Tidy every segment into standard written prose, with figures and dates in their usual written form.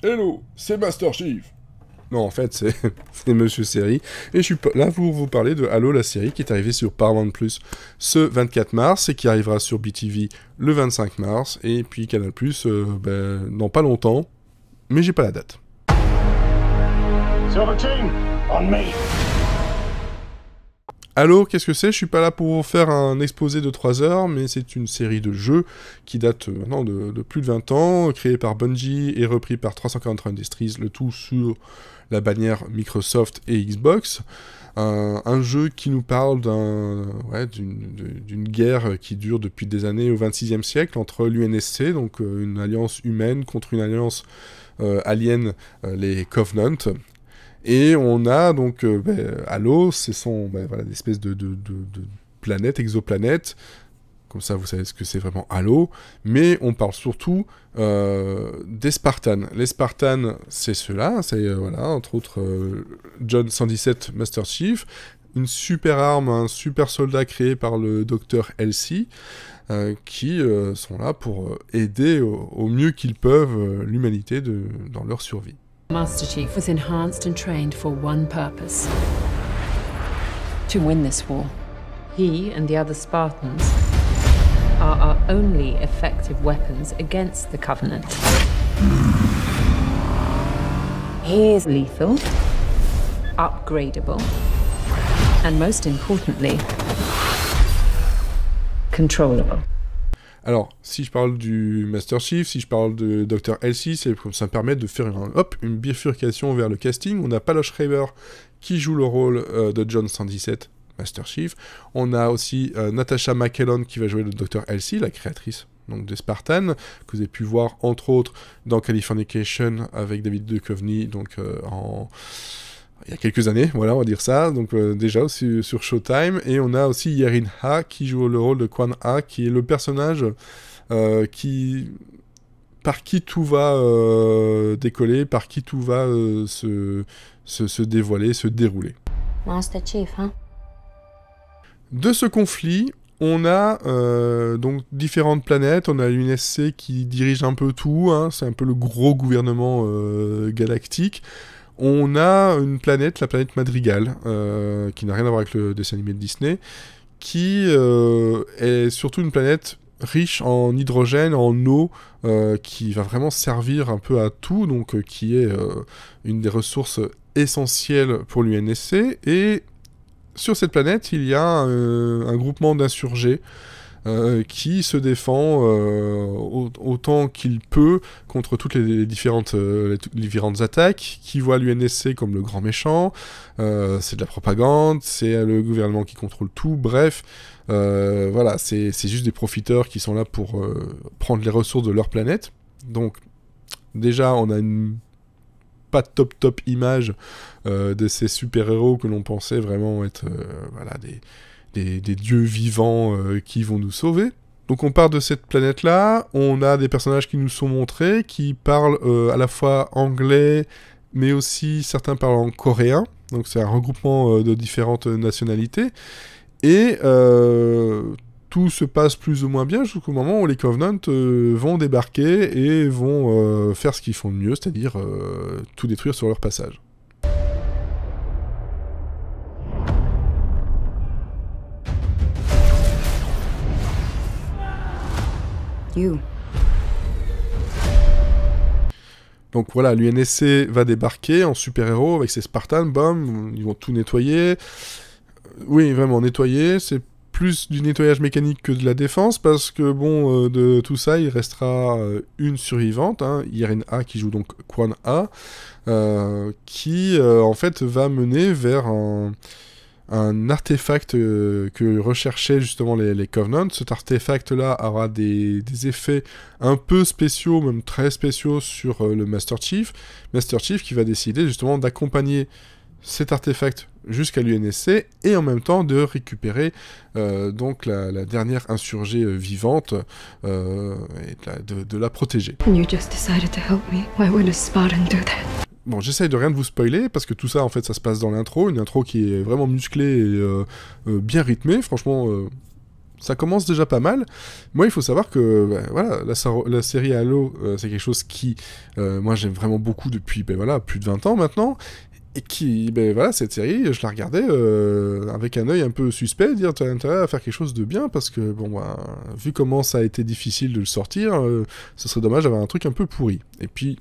Hello, c'est Master Chief. Non, en fait, c'est Monsieur Série. Et je suis là pour vous parler de Halo, la série qui est arrivée sur Paramount Plus ce 24 mars et qui arrivera sur BTV le 25 mars. Et puis Canal Plus, dans pas longtemps, mais j'ai pas la date. Silver Team, on me. Halo, qu'est-ce que c'est? Je suis pas là pour vous faire un exposé de 3 heures, mais c'est une série de jeux qui date maintenant de plus de 20 ans, créée par Bungie et repris par 343 Industries, le tout sur la bannière Microsoft et Xbox. Un jeu qui nous parle d'une guerre qui dure depuis des années au XXVe siècle entre l'UNSC, donc une alliance humaine, contre une alliance alien, les Covenant. Et on a donc Halo, ce sont des espèces de planètes, exoplanètes, comme ça vous savez ce que c'est vraiment Halo, mais on parle surtout des Spartans. Les Spartans, c'est ceux-là, c'est entre autres John 117 Master Chief, une super arme, un super soldat créé par le docteur Elsie, qui sont là pour aider au mieux qu'ils peuvent l'humanité dans leur survie. Master Chief was enhanced and trained for one purpose: to win this war. He and the other Spartans are our only effective weapons against the Covenant. He is lethal, upgradable, and most importantly, controllable. Alors, si je parle du Master Chief, si je parle de Dr. Elsie, ça me permet de faire une bifurcation vers le casting. On a Palosh Schreiber qui joue le rôle de John 117, Master Chief. On a aussi Natasha McElhone qui va jouer le Dr. Elsie, la créatrice donc, des Spartans, que vous avez pu voir entre autres dans Californication avec David Duchovny, donc il y a quelques années, voilà, on va dire ça, donc déjà aussi sur Showtime, et on a aussi Yerin Ha qui joue le rôle de Quan Ha, qui est le personnage par qui tout va décoller, par qui tout va se dévoiler, se dérouler. Master Chief, hein? De ce conflit, on a donc différentes planètes, on a l'UNSC qui dirige un peu tout, hein, c'est un peu le gros gouvernement galactique. On a une planète, la planète Madrigal, qui n'a rien à voir avec le dessin animé de Disney, qui est surtout une planète riche en hydrogène, en eau, qui va vraiment servir un peu à tout, donc qui est une des ressources essentielles pour l'UNSC. Et sur cette planète, il y a un groupement d'insurgés qui se défend autant qu'il peut contre toutes les différentes attaques, qui voit l'UNSC comme le grand méchant, c'est de la propagande, c'est le gouvernement qui contrôle tout, bref, voilà, c'est juste des profiteurs qui sont là pour prendre les ressources de leur planète. Donc, déjà, on a une pas top image de ces super-héros que l'on pensait vraiment être des dieux vivants qui vont nous sauver. Donc on part de cette planète-là, on a des personnages qui nous sont montrés, qui parlent à la fois anglais, mais aussi certains parlent en coréen, donc c'est un regroupement de différentes nationalités, et tout se passe plus ou moins bien jusqu'au moment où les Covenant vont débarquer et vont faire ce qu'ils font de mieux, c'est-à-dire tout détruire sur leur passage. You. Donc voilà, l'UNSC va débarquer en super-héros avec ses Spartans, bam, ils vont tout nettoyer. Oui, vraiment, nettoyer, c'est plus du nettoyage mécanique que de la défense, parce que bon, de tout ça, il restera une survivante, hein, Yerin Ha, qui joue donc Quan Ha, qui en fait va mener vers un artefact que recherchaient justement les Covenants. Cet artefact-là aura des effets un peu spéciaux, même très spéciaux sur le Master Chief. Master Chief qui va décider justement d'accompagner cet artefact jusqu'à l'UNSC et en même temps de récupérer donc la dernière insurgée vivante et de la protéger. You just decided to help me. Why would a Spartan do that? Bon, j'essaye de rien de vous spoiler, parce que tout ça, en fait, ça se passe dans l'intro, une intro qui est vraiment musclée et bien rythmée, franchement, ça commence déjà pas mal. Moi, il faut savoir que voilà, la série Halo, c'est quelque chose qui, moi, j'aime vraiment beaucoup depuis plus de 20 ans maintenant. Et qui, voilà, cette série, je la regardais avec un œil un peu suspect, dire t'as intérêt à faire quelque chose de bien, parce que, vu comment ça a été difficile de le sortir, ce serait dommage d'avoir un truc un peu pourri. Et puis,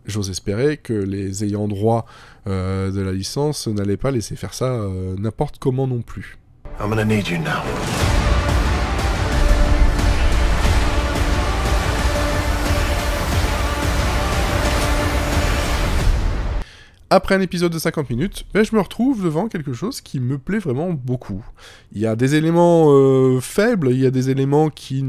j'ose espérer que les ayants droit de la licence n'allaient pas laisser faire ça n'importe comment non plus. I'm gonna need you now. Après un épisode de 50 minutes, je me retrouve devant quelque chose qui me plaît vraiment beaucoup. Il y a des éléments faibles, il y a des éléments qui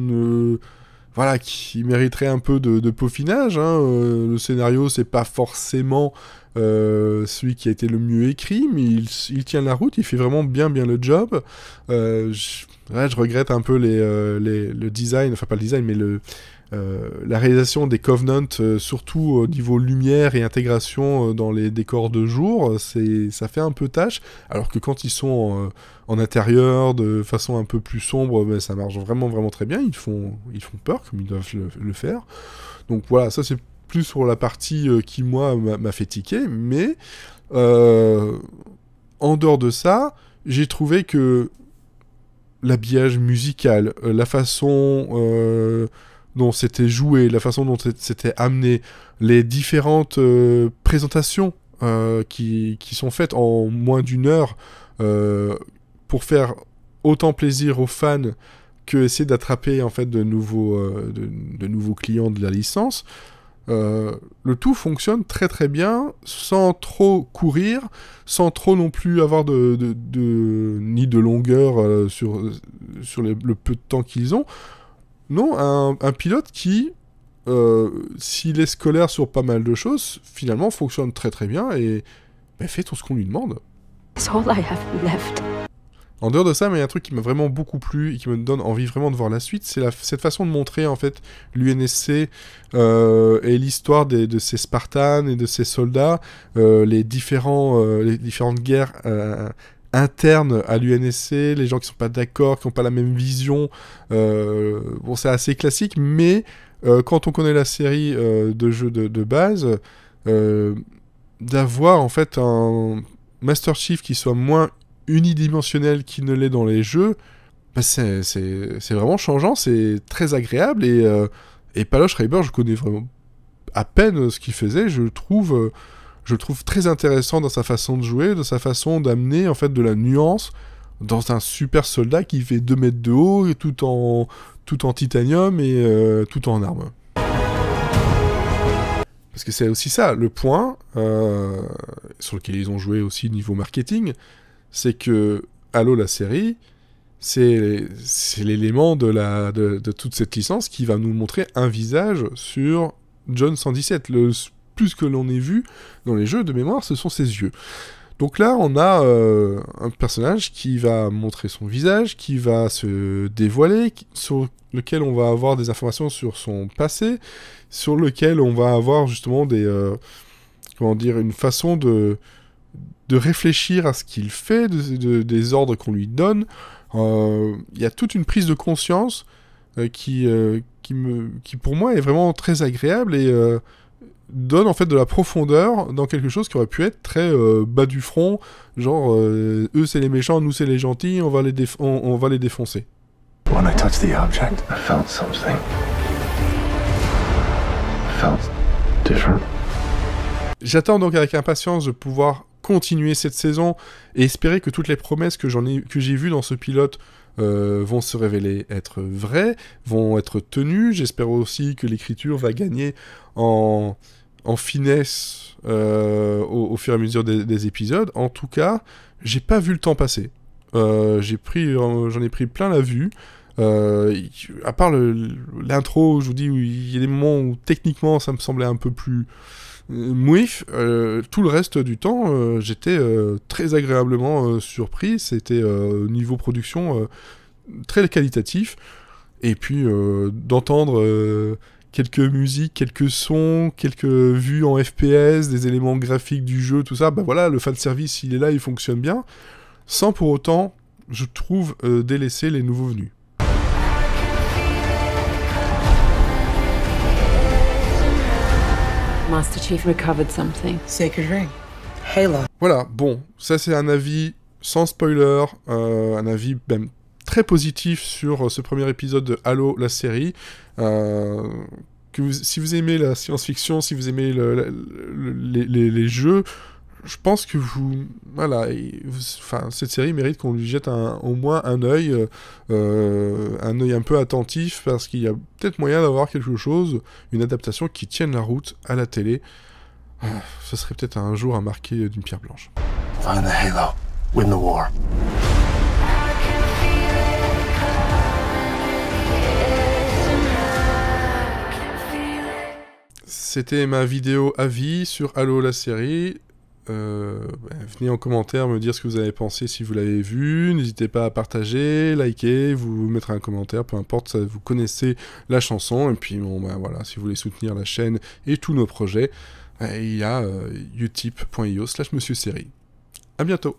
mériteraient un peu de peaufinage. Le scénario, c'est pas forcément celui qui a été le mieux écrit, mais il tient la route, il fait vraiment bien le job. Je regrette un peu le design, enfin pas le design, mais la réalisation des Covenant, surtout au niveau lumière et intégration dans les décors de jour, ça fait un peu tâche, alors que quand ils sont en intérieur, de façon un peu plus sombre, ça marche vraiment très bien, ils font peur, comme ils doivent le faire. Donc voilà, ça c'est plus sur la partie qui, moi, m'a fait tiquer, mais en dehors de ça, j'ai trouvé que l'habillage musical, la façon dont c'était joué, la façon dont c'était amené, les différentes présentations qui sont faites en moins d'une heure pour faire autant plaisir aux fans que essayer d'attraper en fait de nouveaux clients de la licence. Le tout fonctionne très bien, sans trop courir, sans trop non plus avoir ni de longueur sur le peu de temps qu'ils ont. Non, un pilote qui, s'il est scolaire sur pas mal de choses, finalement fonctionne très bien et fait tout ce qu'on lui demande. It's all I have left. En dehors de ça, mais il y a un truc qui m'a vraiment beaucoup plu et qui me donne envie vraiment de voir la suite, c'est cette façon de montrer en fait l'UNSC et l'histoire de ces Spartans et de ces soldats, les différentes guerres internes à l'UNSC, les gens qui sont pas d'accord, qui n'ont pas la même vision. C'est assez classique, mais quand on connaît la série de jeux de base, d'avoir en fait un Master Chief qui soit moins unidimensionnel qu'il ne l'est dans les jeux, c'est vraiment changeant, c'est très agréable, et Palos Schreiber, je connais vraiment à peine ce qu'il faisait, je le trouve très intéressant dans sa façon de jouer, dans sa façon d'amener en fait de la nuance dans un super soldat qui fait 2 mètres de haut, et tout en titanium et tout en armes. Parce que c'est aussi ça, le point sur lequel ils ont joué aussi niveau marketing, c'est que Halo, la série, c'est l'élément de toute cette licence qui va nous montrer un visage sur John 117. Plus que l'on ait vu dans les jeux de mémoire, ce sont ses yeux. Donc là, on a un personnage qui va montrer son visage, qui va se dévoiler, sur lequel on va avoir des informations sur son passé, sur lequel on va avoir justement une façon de réfléchir à ce qu'il fait, des ordres qu'on lui donne. Il y a toute une prise de conscience qui pour moi est vraiment très agréable et donne en fait de la profondeur dans quelque chose qui aurait pu être très bas du front, genre eux c'est les méchants, nous c'est les gentils, on va les défoncer. When I touched the object, I felt something. I felt different. J'attends donc avec impatience de pouvoir continuer cette saison et espérer que toutes les promesses que j'ai vues dans ce pilote vont se révéler être vraies, vont être tenues. J'espère aussi que l'écriture va gagner en finesse au fur et à mesure des épisodes. En tout cas, j'ai pas vu le temps passer. J'en ai pris plein la vue. À part l'intro, je vous dis, où il y a des moments où techniquement ça me semblait un peu plus mouif, tout le reste du temps, j'étais très agréablement surpris. C'était niveau production très qualitatif. Et puis d'entendre quelques musiques, quelques sons, quelques vues en FPS, des éléments graphiques du jeu, tout ça, voilà, le fanservice, il est là, il fonctionne bien, sans pour autant, je trouve, délaisser les nouveaux venus. Master Chief recovered something. Sacred ring. Halo. Voilà, bon, ça c'est un avis sans spoiler, un avis même très positif sur ce premier épisode de Halo, la série. Si vous aimez la science-fiction, si vous aimez les jeux, je pense que cette série mérite qu'on lui jette au moins un œil un peu attentif, parce qu'il y a peut-être moyen d'avoir quelque chose, une adaptation qui tienne la route à la télé. Ce serait peut-être un jour à marquer d'une pierre blanche. Find the Halo. Win the war. C'était ma vidéo avis sur Halo la série. Venez en commentaire me dire ce que vous avez pensé si vous l'avez vu. N'hésitez pas à partager, liker, vous mettre un commentaire, peu importe, ça, vous connaissez la chanson. Et puis bon, voilà, si vous voulez soutenir la chaîne et tous nos projets, il y a utip.io/monsieursérie. À bientôt.